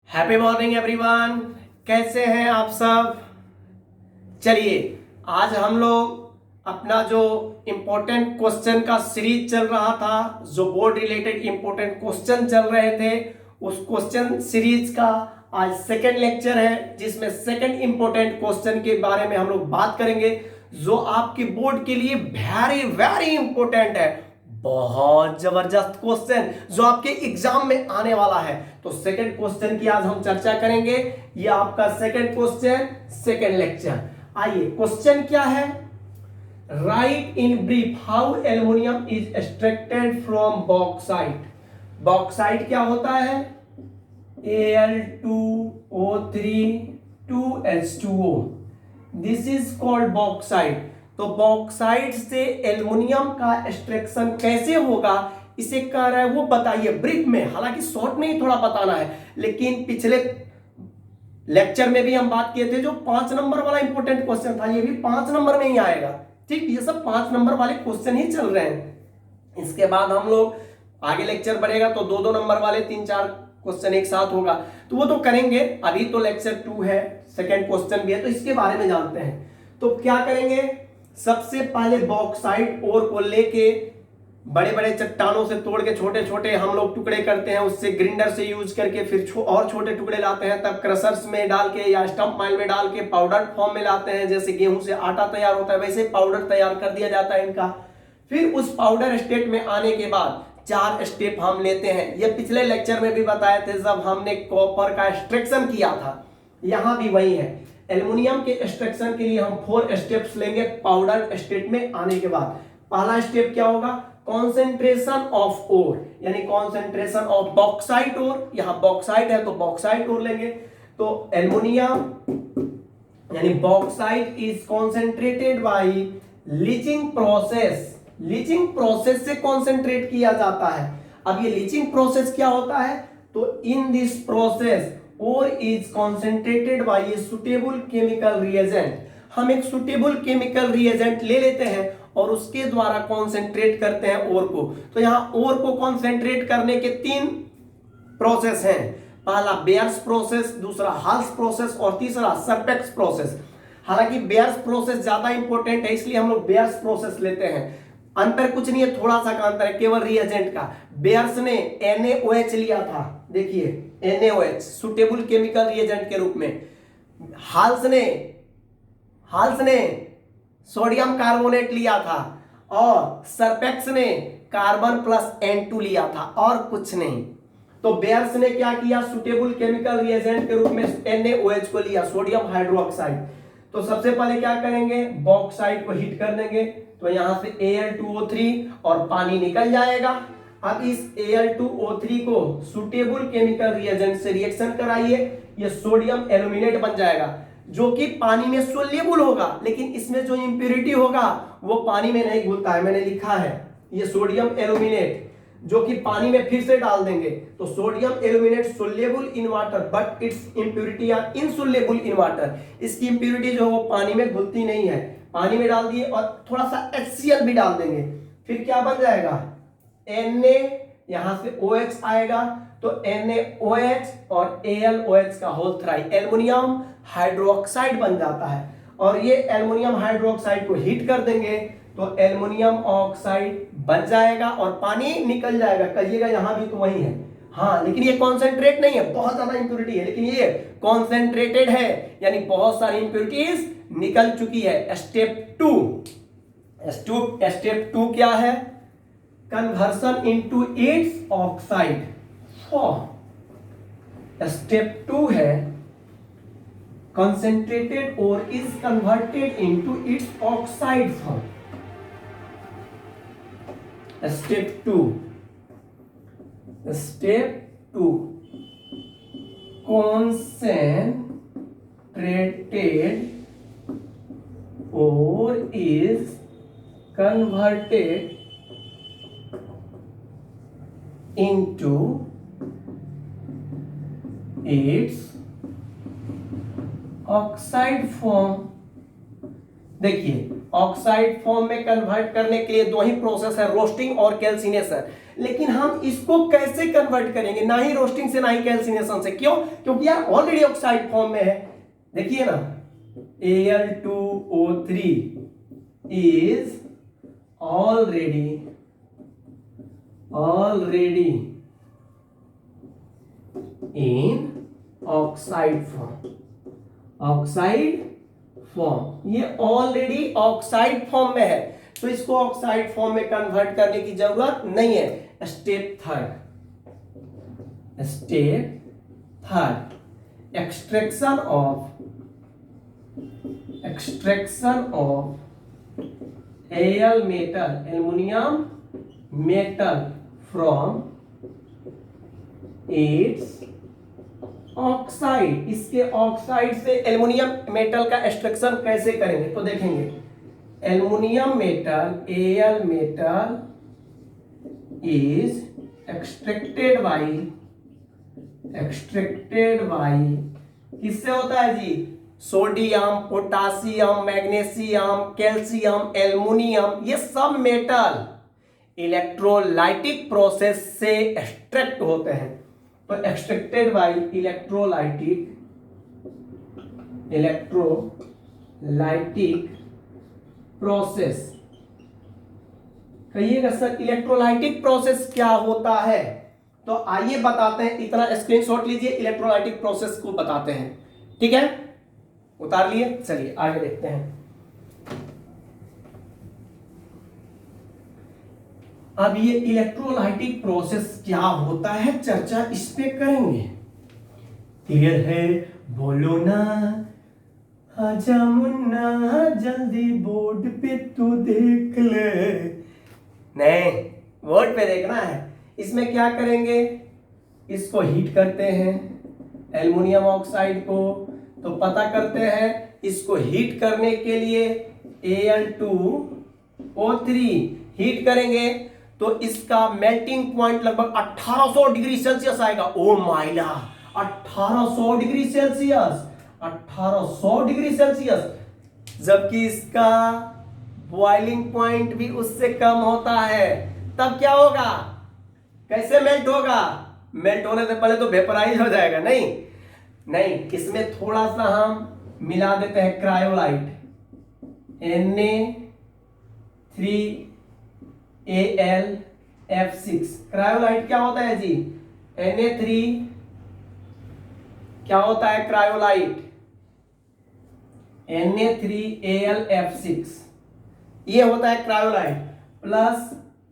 Happy morning everyone. कैसे हैं आप सब। चलिए आज हम लोग अपना जो इम्पोर्टेंट क्वेश्चन का सीरीज चल रहा था, जो बोर्ड रिलेटेड इम्पोर्टेंट क्वेश्चन चल रहे थे, उस क्वेश्चन सीरीज का आज सेकंड लेक्चर है, जिसमें सेकंड इम्पोर्टेंट क्वेश्चन के बारे में हम लोग बात करेंगे, जो आपके बोर्ड के लिए वेरी वेरी इंपॉर्टेंट है। बहुत जबरदस्त क्वेश्चन जो आपके एग्जाम में आने वाला है। तो सेकंड क्वेश्चन की आज हम चर्चा करेंगे। ये आपका सेकंड क्वेश्चन, सेकंड लेक्चर। आइए, क्वेश्चन क्या है। Right in brief how aluminium is extracted from bauxite. Bauxite क्या होता है? Al2O3 2H2O। This is called bauxite. तो बॉक्साइट से एल्युमिनियम का एक्सट्रैक्शन कैसे होगा, इसे कह रहा है वो बताइए ब्रीफ में। हालांकि शॉर्ट में ही थोड़ा बताना है, लेकिन पिछले लेक्चर में भी हम बात किए थे, जो 5 नंबर वाला इंपॉर्टेंट क्वेश्चन था, ये भी 5 नंबर में ही आएगा। ठीक, ये सब 5 नंबर वाले क्वेश्चन ही चल रहे हैं। इसके बाद हम लोग आगे लेक्चर बढ़ेगा तो 2-2 नंबर वाले 3-4 क्वेश्चन एक साथ होगा, तो वो तो करेंगे। अभी तो लेक्चर 2 है, सेकंड क्वेश्चन भी है, तो इसके बारे में जानते हैं। तो क्या करेंगे, सबसे पहले बॉक्साइट ओर को लेके बड़े बड़े चट्टानों से तोड़ के छोटे छोटे हम लोग टुकड़े करते हैं, उससे ग्राइंडर से यूज करके फिर और छोटे टुकड़े लाते हैं, तब क्रशर्स में डाल के या स्टम्प माइल में डाल के पाउडर फॉर्म में लाते हैं। जैसे गेहूं से आटा तैयार होता है, वैसे पाउडर तैयार कर दिया जाता है इनका। फिर उस पाउडर स्टेट में आने के बाद 4 स्टेप हम लेते हैं। ये पिछले लेक्चर में भी बताए थे जब हमने कॉपर का एक्सट्रैक्शन किया था, यहां भी वही है। एल्युमिनियम के एक्सट्रैक्शन के लिए हम 4 स्टेप्स लेंगे पाउडर स्टेट में आने के बाद। पहला स्टेप क्या होगा? कॉन्सेंट्रेशन ऑफ ओर, यानी कॉन्सेंट्रेशन ऑफ बॉक्साइट ओर। यहां बॉक्साइट है तो बॉक्साइट ओर लेंगे। तो एल्युमिनियम यानी bauxite is concentrated by leaching process. Leaching process से कॉन्सेंट्रेट किया जाता है। अब ये लीचिंग प्रोसेस क्या होता है? तो in this process ore is concentrated by a suitable chemical reagent. हम एक सुटेबल केमिकल रिएजेंट ले लेते हैं और उसके द्वारा कॉन्सेंट्रेट करते हैं ओर को। तो यहां ओर को कॉन्सेंट्रेट करने के 3 प्रोसेस हैं। पहला बेयर्स प्रोसेस, दूसरा हाल्स प्रोसेस और तीसरा सरपेक्स प्रोसेस। हालांकि बेयर्स प्रोसेस ज्यादा इंपॉर्टेंट है, इसलिए हम लोग बेयर्स प्रोसेस लेते हैं। अंतर कुछ नहीं है, थोड़ा सा का अंतर है, केवल रिएजेंट का। बेयर्स ने NaOH लिया था, देखिए NaOH सुटेबल केमिकल रिएजेंट के रूप में। हाल्स ने सोडियम कार्बोनेट लिया था और सरपेक्स ने कार्बन प्लस N2 लिया था, और कुछ नहीं। तो बेयर्स ने क्या किया? सुटेबल केमिकल रिएजेंट के रूप में NaOH को लिया, सोडियम हाइड्रोक्साइड। तो सबसे पहले क्या करेंगे, बॉक्साइट को हीट कर देंगे। तो यहां से Al2O3 और पानी निकल जाएगा। अब इस Al2O3 को सुटेबल केमिकल रिएजेंट से रिएक्शन कराइए, ये सोडियम एल्यूमिनेट बन जाएगा, जो कि पानी में सोल्यूबल होगा। लेकिन इसमें जो इंप्योरिटी होगा वो पानी में नहीं घुलता है, मैंने लिखा है ये सोडियम एल्यूमिनेट, जो कि पानी में फिर से डाल देंगे। तो sodium aluminate soluble in water but its impurity are insoluble in water. इसकी इंप्योरिटी जो है वो पानी में घुलती नहीं है। पानी में डाल दिए और थोड़ा सा HCl भी डाल देंगे, फिर क्या बन जाएगा? Na, यहां से OH आएगा, तो NaOH और AlOH का होल थ्राई एल्युमिनियम हाइड्रोक्साइड बन जाता है। और ये एल्युमिनियम हाइड्रोक्साइड को हीट कर देंगे तो एल्युमिनियम ऑक्साइड बन जाएगा और पानी निकल जाएगा। कहिएगा यहां भी तो वही है, हाँ, लेकिन ये कॉन्सेंट्रेट नहीं है, बहुत ज्यादा इंप्योरिटी है, लेकिन ये कॉन्सेंट्रेटेड है, यानी बहुत सारी इंप्योरिटीज निकल चुकी है। स्टेप 2 क्या है? Conversion into its oxide form. Step 2 है concentrated ore is converted into its oxide form. Step 2 concentrated ore is converted into its oxide form. देखिए ऑक्साइड फॉर्म में कन्वर्ट करने के लिए दो ही प्रोसेस है, रोस्टिंग और कैल्सिनेशन। लेकिन हम इसको कैसे कन्वर्ट करेंगे, ना ही रोस्टिंग से ना ही कैल्सिनेशन से। क्यों? क्योंकि यार ऑलरेडी ऑक्साइड फॉर्म में है। देखिए ना, Al2O3 is already in oxide form, ये ऑलरेडी ऑक्साइड फॉर्म में है, तो इसको ऑक्साइड फॉर्म में कन्वर्ट करने की जरूरत नहीं है। Step third, extraction of Al metal, aluminium metal from its oxide. इसके ऑक्साइड से एल्युमिनियम मेटल का एक्सट्रैक्शन कैसे करेंगे, तो देखेंगे aluminium metal Al metal is extracted by किससे होता है जी? Sodium, potassium, magnesium, calcium, aluminium, ये सब मेटल इलेक्ट्रोलाइटिक प्रोसेस से एक्सट्रैक्ट होते हैं। तो एक्सट्रैक्टेड बाय इलेक्ट्रोलाइटिक प्रोसेस। कहिएगा सर इलेक्ट्रोलाइटिक प्रोसेस क्या होता है? तो आइए बताते हैं, इतना स्क्रीनशॉट लीजिए, इलेक्ट्रोलाइटिक प्रोसेस को बताते हैं। ठीक है, उतार लिए, चलिए आगे देखते हैं। अब ये इलेक्ट्रोलाइटिक प्रोसेस क्या होता है, चर्चा इस पे करेंगे। क्लियर है? बोलो ना, आजा मुन्ना जल्दी बोर्ड पे तू देख ले। नहीं, बोर्ड पे देखना है। इसमें क्या करेंगे, इसको हीट करते हैं एल्युमिनियम ऑक्साइड को, तो पता करते हैं इसको हीट करने के लिए Al2O3 हीट करेंगे तो इसका मेल्टिंग पॉइंट लगभग 1800 डिग्री सेल्सियस आएगा। ओ माइला, 1800 डिग्री सेल्सियस, 1800 डिग्री सेल्सियस, जबकि इसका बॉइलिंग पॉइंट भी उससे कम होता है। तब क्या होगा, कैसे मेल्ट होगा? मेल्ट होने से पहले तो वेपराइज हो जाएगा। नहीं, इसमें थोड़ा सा हम मिला देते हैं क्रायोलाइट, Na3Al(F6). क्रायोलाइट क्या होता है जी? Na3 क्या होता है क्रायोलाइट? Na3Al(F6), ये होता है cryolite, plus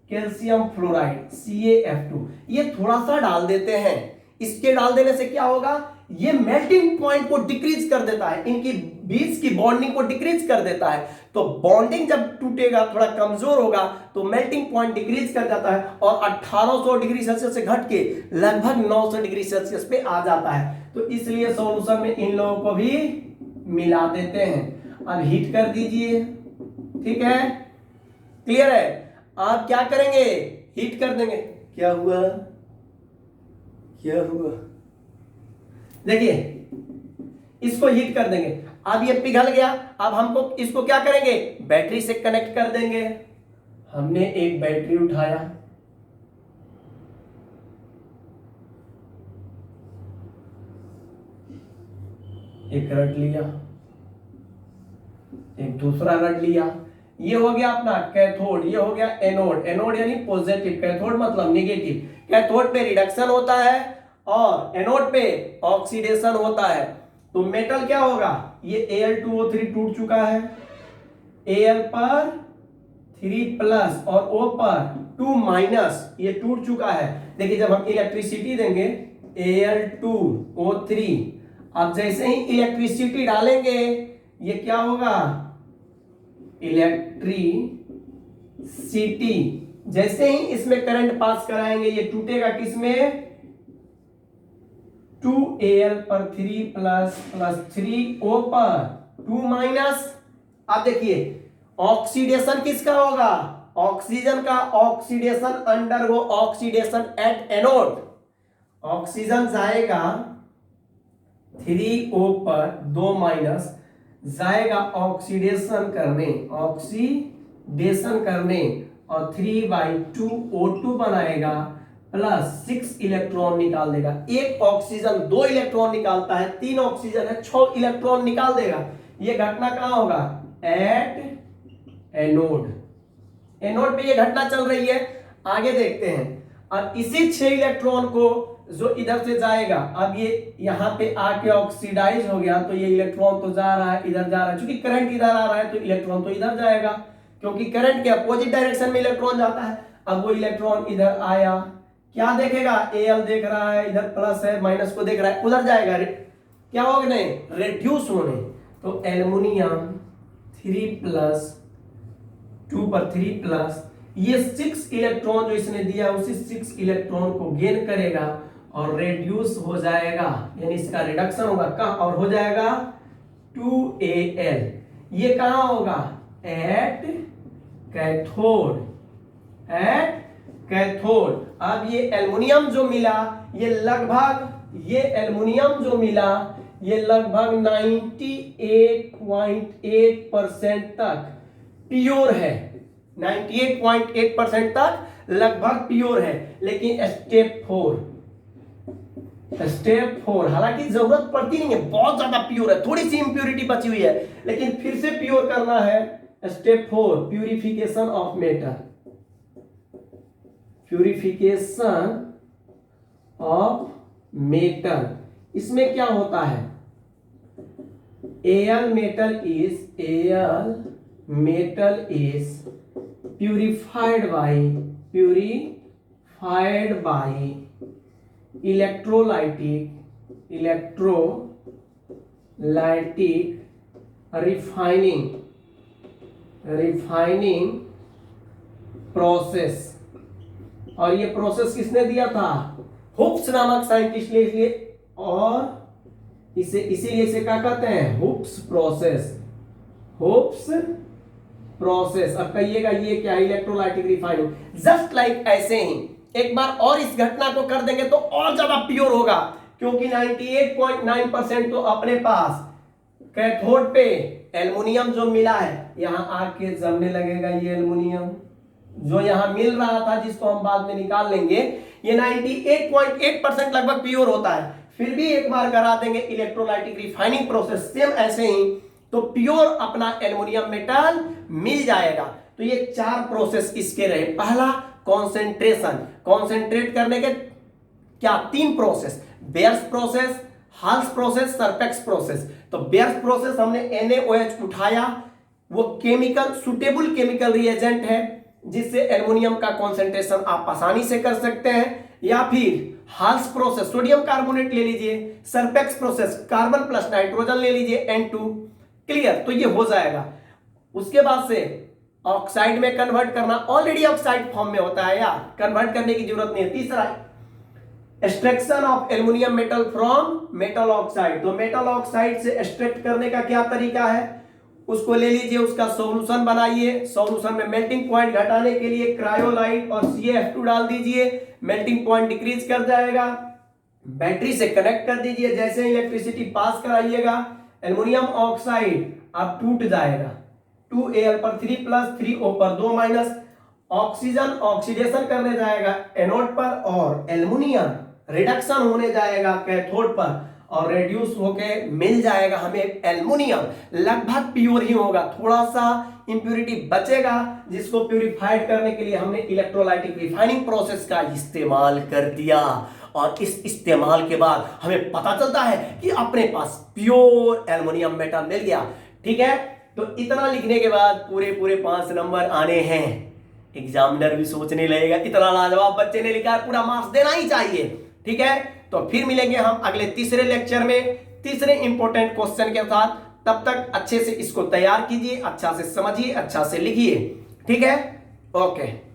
calcium fluoride CaF2। ये थोड़ा सा डाल देते हैं। इसके डाल देने से क्या होगा, ये मेल्टिंग पॉइंट को डिक्रीज कर देता है, इनकी बीच की बॉन्डिंग को डिक्रीज कर देता है। तो बॉन्डिंग जब टूटेगा, थोड़ा कमजोर होगा, तो मेल्टिंग पॉइंट डिक्रीज कर जाता है और 1800 डिग्री सेल्सियस से घट के लगभग 900 डिग्री सेल्सियस पे आ जाता है। तो इसलिए सॉल्यूशन में इन लोगों को भी मिला देते हैं। अब हीट कर दीजिए, ठीक है, क्लियर है? आप क्या करेंगे, हीट कर देंगे। क्या हुआ, देखिए इसको हीट कर देंगे। अब ये पिघल गया, अब हमको इसको क्या करेंगे, बैटरी से कनेक्ट कर देंगे। हमने एक बैटरी उठाया, एक रड लिया, एक दूसरा रड लिया। ये हो गया अपना कैथोड, ये हो गया एनोड। एनोड यानी पॉजिटिव, कैथोड मतलब नेगेटिव। कैथोड पे रिडक्शन होता है और एनोड पे ऑक्सीडेशन होता है। तो मेटल क्या होगा, ये Al2O3 टूट चुका है, Al पर 3+ और O पर 2-, ये टूट चुका है। देखिए जब हम इलेक्ट्रिसिटी देंगे Al2O3, अब जैसे ही इलेक्ट्रिसिटी डालेंगे ये क्या होगा, इलेक्ट्रिसिटी, जैसे ही इसमें करंट पास कराएंगे ये टूटेगा किसमें, 2Al पर 3+ 3O पर 2-। अब देखिए ऑक्सीडेशन किसका होगा, ऑक्सीजन का। Oxidation undergo oxidation at anode. Oxygen जाएगा 3O पर 2-, जाएगा ऑक्सीडेशन करने और 3/2 O2 बनाएगा प्लस 6 इलेक्ट्रॉन निकाल देगा। एक ऑक्सीजन 2 इलेक्ट्रॉन निकालता है, 3 ऑक्सीजन है 6 इलेक्ट्रॉन निकाल देगा। ये घटना कहां होगा? एट एनोड पे ये घटना चल रही है। आगे देखते हैं। अब इसी 6 इलेक्ट्रॉन को जो इधर से जाएगा, अब ये यहाँ पे आके ऑक्सीडाइज हो गया तो ये इलेक्ट्रॉन तो जा रहा है, इधर जा रहा है, क्योंकि करंट इधर आ रहा है तो इलेक्ट्रॉन तो इधर जाएगा, क्योंकि करंट के अपोजिट डायरेक्शन में इलेक्ट्रॉन जाता है। अब वो इलेक्ट्रॉन इधर आया, क्या देखेगा? Al देख रहा है, इधर प्लस है, माइनस को देख रहा है, उधर जाएगा, क्या होगा? नहीं, रेड्यूस होने। तो एल्युमिनियम 3+2 पर 3+, ये 6 इलेक्ट्रॉन जो इसने दिया उसी 6 इलेक्ट्रॉन को गेन करेगा और रेड्यूस हो जाएगा, यानी इसका रिडक्शन होगा कहां? और हो जाएगा 2Al। ये कहां होगा? At cathode. अब ये एल्युमिनियम जो मिला ये लगभग 98.8% तक प्योर है। 98.8% तक लगभग प्योर है। लेकिन स्टेप 4 हालांकि जरूरत पड़ती नहीं है, बहुत ज्यादा प्योर है, थोड़ी सी इंप्योरिटी बची हुई है, लेकिन फिर से प्योर करना है। Step 4 purification of metal. इसमें क्या होता है? Al metal is purified by electrolytic refining process. और ये प्रोसेस किसने दिया था? हुप्स नामक साइंटिस्ट ने। इसलिए और इसीलिए इसे क्या कहते हैं? Hoops process. अब कहिएगा ये क्या? Electrolytic refining. जस्ट लाइक ऐसे ही एक बार और इस घटना को कर देंगे तो और ज्यादा प्योर होगा, क्योंकि 98.9% तो अपने पास कैथोड पे एल्युमिनियम जो मिला है, यहां आके जमने लगेगा। ये एल्युमिनियम जो यहां मिल रहा था, जिसको हम बाद में निकाल लेंगे, ये 98.8% लगभग प्योर होता है। फिर भी एक बार करा देंगे इलेक्ट्रोलाइटिक रिफाइनिंग प्रोसेस, सेम ऐसे ही, तो प्योर अपना एल्युमिनियम मेटल मिल जाएगा। तो ये 4 प्रोसेस इसके रहे। पहला कॉन्सेंट्रेट करने के क्या 3 process? Bayer's process, Hall's process, Serpeck's process. तो बेयर्स प्रोसेस हमने NaOH उठाया, वो सुटेबल केमिकल रिएजेंट है जिससे एल्युमिनियम का कॉन्सेंट्रेशन आप आसानी से कर सकते हैं। या फिर हाल्स प्रोसेस, सोडियम कार्बोनेट ले लीजिए। सरपेक्स प्रोसेस, कार्बन प्लस नाइट्रोजन ले लीजिए, N2। क्लियर? तो ये हो जाएगा। उसके बाद से ऑक्साइड में कन्वर्ट करना, ऑलरेडी ऑक्साइड फॉर्म में होता है यार, कन्वर्ट करने की जरूरत नहीं है। तीसरा, extraction of aluminium metal from metal oxide. तो मेटल ऑक्साइड से एक्सट्रैक्ट करने का क्या तरीका है? उसको ले लीजिए, उसका सॉल्यूशन बनाइए। सॉल्यूशन में मेल्टिंग पॉइंट घटाने के लिए क्रायोलाइट और CaF2 डाल दीजिए, मेल्टिंग पॉइंट डिक्रीज कर जाएगा। बैटरी से कनेक्ट कर दीजिए, जैसे इलेक्ट्रिसिटी पास कराइएगा, एल्युमिनियम ऑक्साइड अब टूट जाएगा। 2Al पर 3+, 3O पर 2-, ऑक्सीजन ऑक्सीडेशन करने जाएगा एनोड पर, और एल्युमिनियम रिडक्शन होने जाएगा कैथोड पर, और रेड्यूस होके मिल जाएगा हमें एल्युमिनियम। लगभग प्योर ही होगा, थोड़ा सा इंप्योरिटी बचेगा, जिसको प्यूरिफाइड करने के लिए हमने इलेक्ट्रोलाइटिक रिफाइनिंग प्रोसेस का इस्तेमाल कर दिया। और इस इस्तेमाल के बाद हमें पता चलता है कि अपने पास प्योर एल्युमिनियम मेटल मिल गया। ठीक है, तो इतना लिखने के बाद पूरे 5 नंबर आने हैं। एग्जामिनर भी सोचने लगेगा, इतना लाजवाब बच्चे ने लिखा है, पूरा मार्क्स देना ही चाहिए। ठीक है, तो फिर मिलेंगे हम अगले तीसरे लेक्चर में तीसरे इंपॉर्टेंट क्वेश्चन के साथ। तब तक अच्छे से इसको तैयार कीजिए, अच्छा से समझिए, अच्छा से लिखिए। ठीक है, ओके।